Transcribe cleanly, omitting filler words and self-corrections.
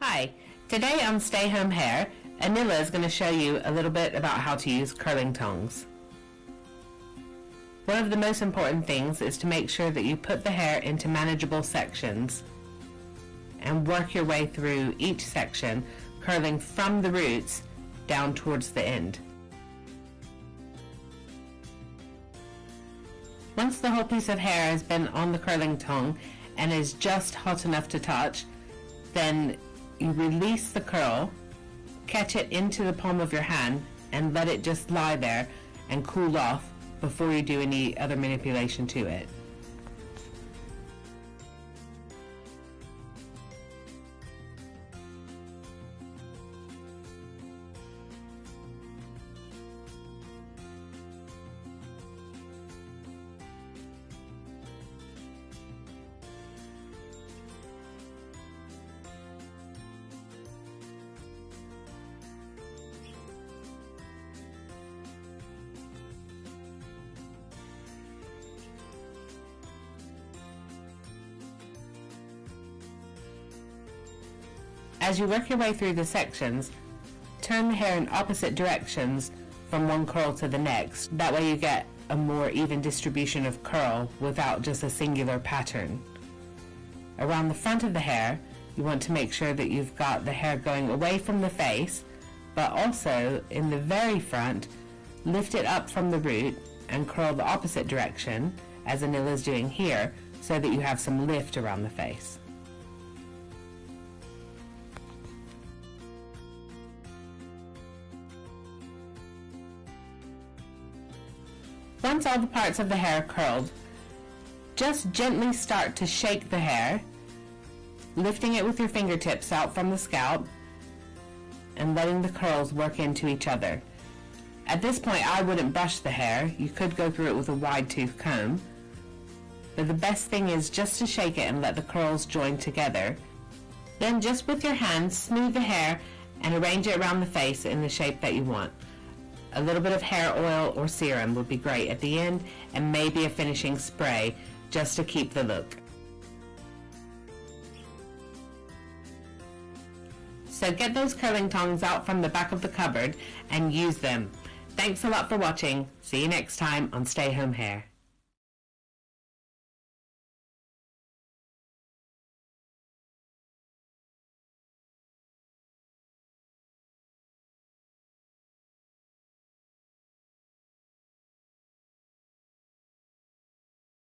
Hi, today on Stay Home Hair, Anila is going to show you a little bit about how to use curling tongs. One of the most important things is to make sure that you put the hair into manageable sections and work your way through each section, curling from the roots down towards the end. Once the whole piece of hair has been on the curling tong and is just hot enough to touch, then you release the curl, catch it into the palm of your hand, and let it just lie there and cool off before you do any other manipulation to it. As you work your way through the sections, turn the hair in opposite directions from one curl to the next. That way you get a more even distribution of curl without just a singular pattern. Around the front of the hair, you want to make sure that you've got the hair going away from the face, but also in the very front, lift it up from the root and curl the opposite direction, as Anila is doing here, so that you have some lift around the face. Once all the parts of the hair are curled, just gently start to shake the hair, lifting it with your fingertips out from the scalp and letting the curls work into each other. At this point, I wouldn't brush the hair. You could go through it with a wide tooth comb, but the best thing is just to shake it and let the curls join together. Then just with your hands, smooth the hair and arrange it around the face in the shape that you want. A little bit of hair oil or serum would be great at the end, and maybe a finishing spray just to keep the look. So get those curling tongs out from the back of the cupboard and use them. Thanks a lot for watching. See you next time on Stay Home Hair.